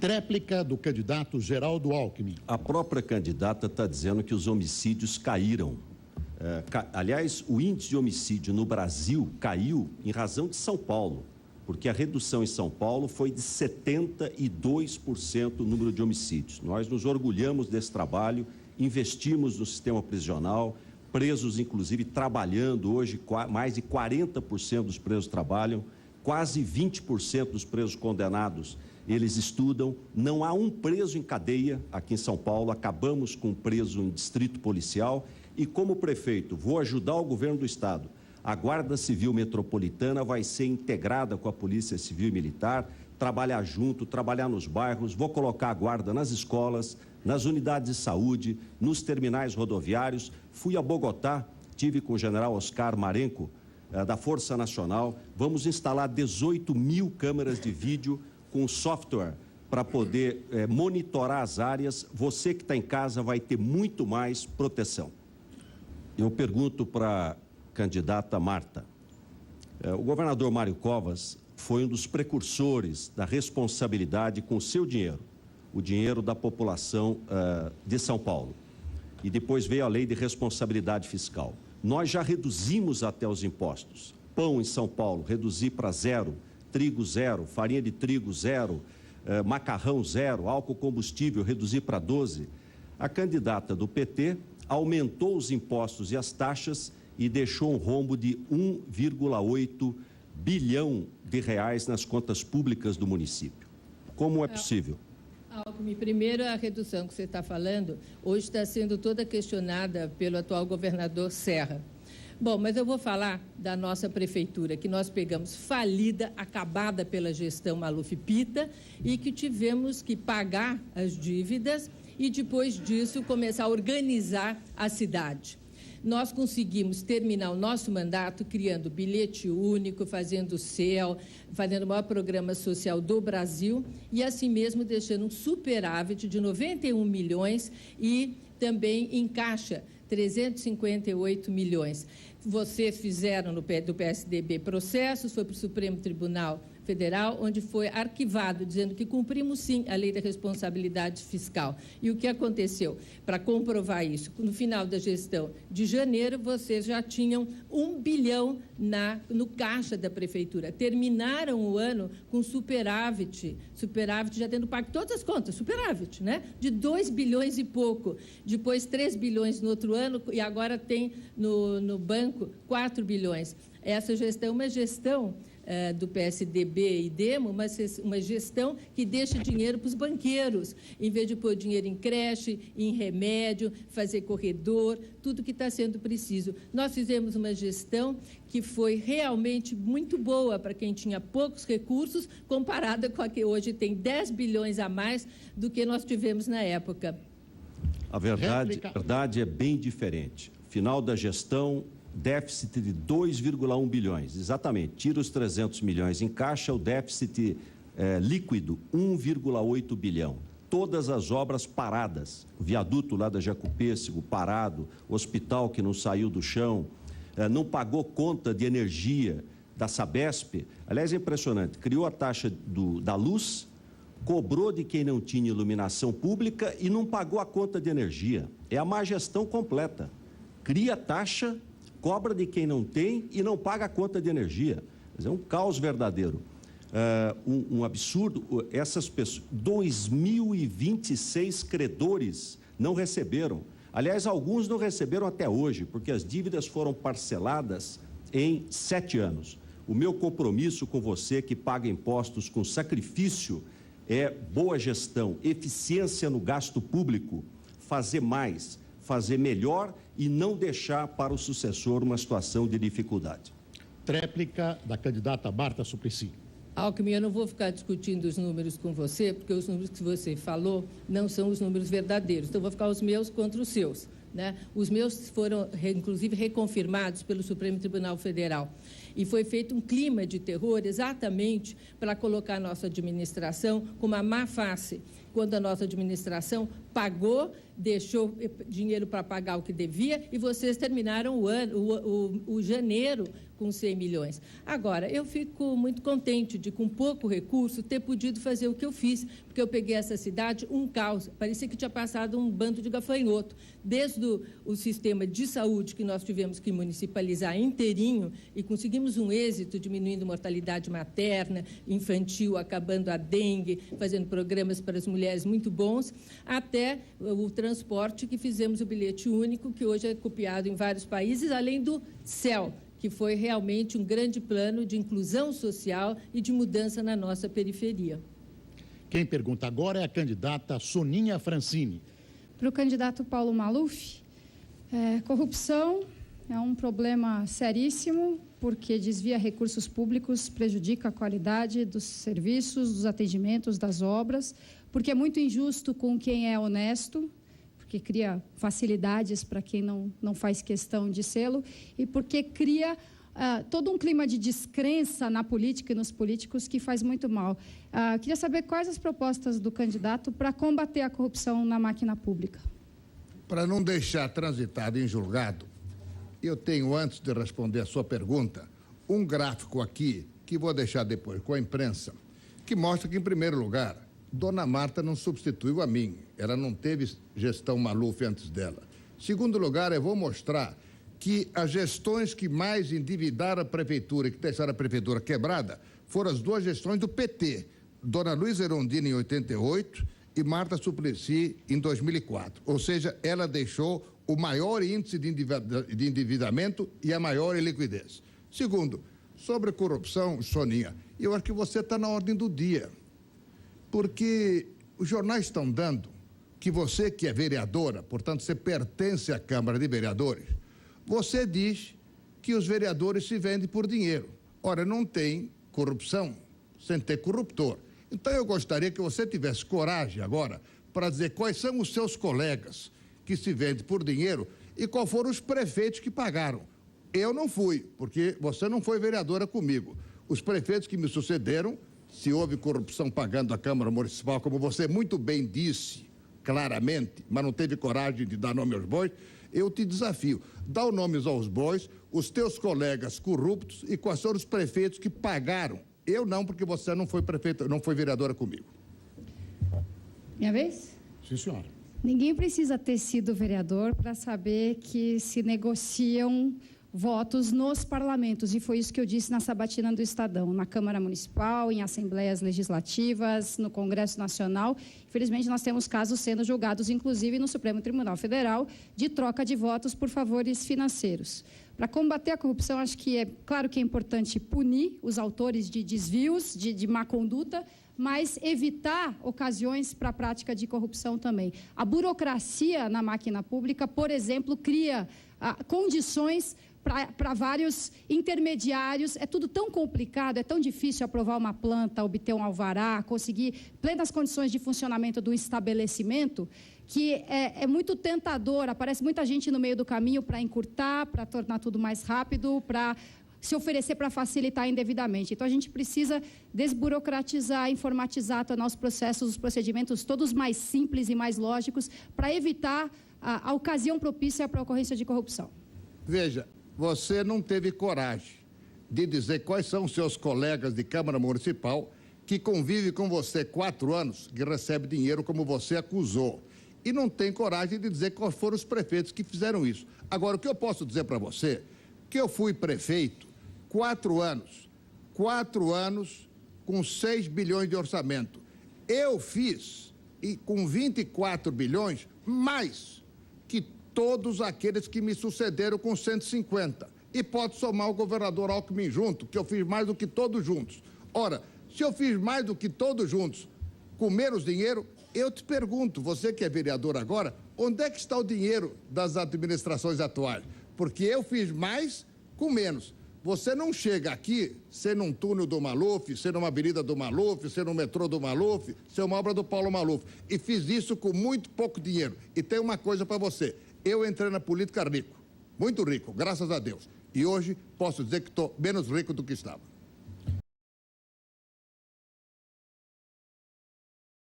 Tréplica do candidato Geraldo Alckmin. A própria candidata está dizendo que os homicídios caíram. Aliás, o índice de homicídio no Brasil caiu em razão de São Paulo, porque a redução em São Paulo foi de 72% o número de homicídios. Nós nos orgulhamos desse trabalho, investimos no sistema prisional, presos, inclusive, trabalhando. Hoje, mais de 40% dos presos trabalham, quase 20% dos presos condenados, eles estudam. Não há um preso em cadeia aqui em São Paulo, acabamos com um preso em distrito policial. E como prefeito, vou ajudar o governo do estado. A Guarda Civil Metropolitana vai ser integrada com a Polícia Civil e Militar, trabalhar junto, trabalhar nos bairros, vou colocar a guarda nas escolas, nas unidades de saúde, nos terminais rodoviários. Fui a Bogotá, tive com o general Oscar Marenco, da Força Nacional. Vamos instalar 18 mil câmeras de vídeo com software para poder monitorar as áreas. Você que está em casa vai ter muito mais proteção. Eu pergunto para a candidata Marta. O governador Mário Covas foi um dos precursores da responsabilidade com o seu dinheiro, o dinheiro da população de São Paulo. E depois veio a lei de responsabilidade fiscal. Nós já reduzimos até os impostos. Pão em São Paulo, reduzi para 0, trigo 0, farinha de trigo 0, macarrão 0, álcool combustível, reduzi para 12. A candidata do PT aumentou os impostos e as taxas e deixou um rombo de 1,8 bilhão de reais nas contas públicas do município. Como é possível? Alckmin, primeiro, a redução que você está falando, hoje está sendo toda questionada pelo atual governador Serra. Bom, mas eu vou falar da nossa prefeitura, que nós pegamos falida, acabada pela gestão Maluf Pita, e que tivemos que pagar as dívidas e, depois disso, começar a organizar a cidade. Nós conseguimos terminar o nosso mandato criando bilhete único, fazendo CEL, fazendo o maior programa social do Brasil e, assim mesmo, deixando um superávit de 91 milhões e também em caixa 358 milhões. Vocês fizeram do PSDB processos, foi para o Supremo Tribunal Federal, onde foi arquivado, dizendo que cumprimos sim a lei da responsabilidade fiscal. E o que aconteceu? Para comprovar isso, no final da gestão de janeiro, vocês já tinham 1 bilhão no caixa da prefeitura. Terminaram o ano com superávit já tendo pago todas as contas, superávit, né? De 2 bilhões e pouco. Depois 3 bilhões no outro ano e agora tem no banco 4 bilhões. Essa gestão é uma gestão do PSDB e Demo, mas uma gestão que deixa dinheiro para os banqueiros, em vez de pôr dinheiro em creche, em remédio, fazer corredor, tudo que está sendo preciso. Nós fizemos uma gestão que foi realmente muito boa para quem tinha poucos recursos, comparada com a que hoje tem 10 bilhões a mais do que nós tivemos na época. A verdade é bem diferente. Final da gestão, déficit de 2,1 bilhões, exatamente, tira os 300 milhões em caixa, o déficit líquido, 1,8 bilhão. Todas as obras paradas, o viaduto lá da Jacupêssego parado, o hospital que não saiu do chão, não pagou conta de energia da Sabesp. Aliás, é impressionante, criou a taxa da luz, cobrou de quem não tinha iluminação pública e não pagou a conta de energia. É a má gestão completa. Cria taxa, cobra de quem não tem e não paga a conta de energia. É um caos verdadeiro. Um absurdo. Essas pessoas, 2.026 credores não receberam. Aliás, alguns não receberam até hoje, porque as dívidas foram parceladas em 7 anos. O meu compromisso com você que paga impostos com sacrifício é boa gestão, eficiência no gasto público, fazer mais, fazer melhor e não deixar para o sucessor uma situação de dificuldade. Tréplica da candidata Marta Suplicy. Alckmin, eu não vou ficar discutindo os números com você, porque os números que você falou não são os números verdadeiros. Então, eu vou ficar os meus contra os seus, né? Os meus foram, inclusive, reconfirmados pelo Supremo Tribunal Federal. E foi feito um clima de terror exatamente para colocar a nossa administração com uma má face, quando a nossa administração pagou, deixou dinheiro para pagar o que devia, e vocês terminaram o janeiro com 100 milhões. Agora, eu fico muito contente de, com pouco recurso, ter podido fazer o que eu fiz, porque eu peguei essa cidade, um caos, parecia que tinha passado um bando de gafanhoto. Desde o sistema de saúde, que nós tivemos que municipalizar inteirinho, e conseguimos um êxito, diminuindo mortalidade materna, infantil, acabando a dengue, fazendo programas para as mulheres muito bons, até o transporte, que fizemos o bilhete único, que hoje é copiado em vários países, além do CEL, que foi realmente um grande plano de inclusão social e de mudança na nossa periferia. Quem pergunta agora é a candidata Soninha Francini. Para o candidato Paulo Maluf, corrupção é um problema seríssimo, porque desvia recursos públicos, prejudica a qualidade dos serviços, dos atendimentos, das obras, porque é muito injusto com quem é honesto, porque cria facilidades para quem não faz questão de sê-lo, e porque cria todo um clima de descrença na política e nos políticos que faz muito mal. Queria saber quais as propostas do candidato para combater a corrupção na máquina pública. Para não deixar transitado em julgado, eu tenho, antes de responder a sua pergunta, um gráfico aqui, que vou deixar depois com a imprensa, que mostra que, em primeiro lugar, Dona Marta não substituiu a mim. Ela não teve gestão Maluf antes dela. Segundo lugar, eu vou mostrar que as gestões que mais endividaram a prefeitura e que deixaram a prefeitura quebrada foram as duas gestões do PT. Dona Luísa Erundina em 88 e Marta Suplicy em 2004. Ou seja, ela deixou o maior índice de endividamento e a maior iliquidez. Segundo, sobre a corrupção, Soninha, eu acho que você está na ordem do dia. Porque os jornais estão dando que você, que é vereadora, portanto, você pertence à Câmara de Vereadores, você diz que os vereadores se vendem por dinheiro. Ora, não tem corrupção sem ter corruptor. Então, eu gostaria que você tivesse coragem agora para dizer quais são os seus colegas que se vendem por dinheiro e quais foram os prefeitos que pagaram. Eu não fui, porque você não foi vereadora comigo. Os prefeitos que me sucederam, se houve corrupção pagando a Câmara Municipal, como você muito bem disse, claramente, mas não teve coragem de dar nome aos bois, eu te desafio. Dá os nomes aos bois, os teus colegas corruptos e quais foram os prefeitos que pagaram. Eu não, porque você não foi prefeita, não foi vereadora comigo. Minha vez? Sim, senhora. Ninguém precisa ter sido vereador para saber que se negociam votos nos parlamentos, e foi isso que eu disse na sabatina do Estadão, na Câmara Municipal, em assembleias legislativas, no Congresso Nacional. Infelizmente, nós temos casos sendo julgados, inclusive no Supremo Tribunal Federal, de troca de votos por favores financeiros. Para combater a corrupção, acho que é claro que é importante punir os autores de desvios, de má conduta, mas evitar ocasiões para a prática de corrupção também. A burocracia na máquina pública, por exemplo, cria condições para vários intermediários. É tudo tão complicado, é tão difícil aprovar uma planta, obter um alvará, conseguir plenas condições de funcionamento do estabelecimento, que é muito tentador, aparece muita gente no meio do caminho para encurtar, para tornar tudo mais rápido, para se oferecer para facilitar indevidamente. Então, a gente precisa desburocratizar, informatizar, tornar os processos, os procedimentos todos mais simples e mais lógicos, para evitar a ocasião propícia para a ocorrência de corrupção. Veja, você não teve coragem de dizer quais são os seus colegas de Câmara Municipal que convivem com você 4 anos, que recebe dinheiro como você acusou. E não tem coragem de dizer quais foram os prefeitos que fizeram isso. Agora, o que eu posso dizer para você, que eu fui prefeito 4 anos com 6 bilhões de orçamento. Eu fiz, e com 24 bilhões, mais que todos aqueles que me sucederam com 150. E pode somar o governador Alckmin junto, que eu fiz mais do que todos juntos. Ora, se eu fiz mais do que todos juntos, com menos dinheiro, eu te pergunto, você que é vereador agora, onde é que está o dinheiro das administrações atuais? Porque eu fiz mais com menos. Você não chega aqui, ser num túnel do Maluf, ser numa avenida do Maluf, ser no metrô do Maluf, ser uma obra do Paulo Maluf. E fiz isso com muito pouco dinheiro. E tem uma coisa para você, eu entrei na política rico, muito rico, graças a Deus. E hoje posso dizer que estou menos rico do que estava.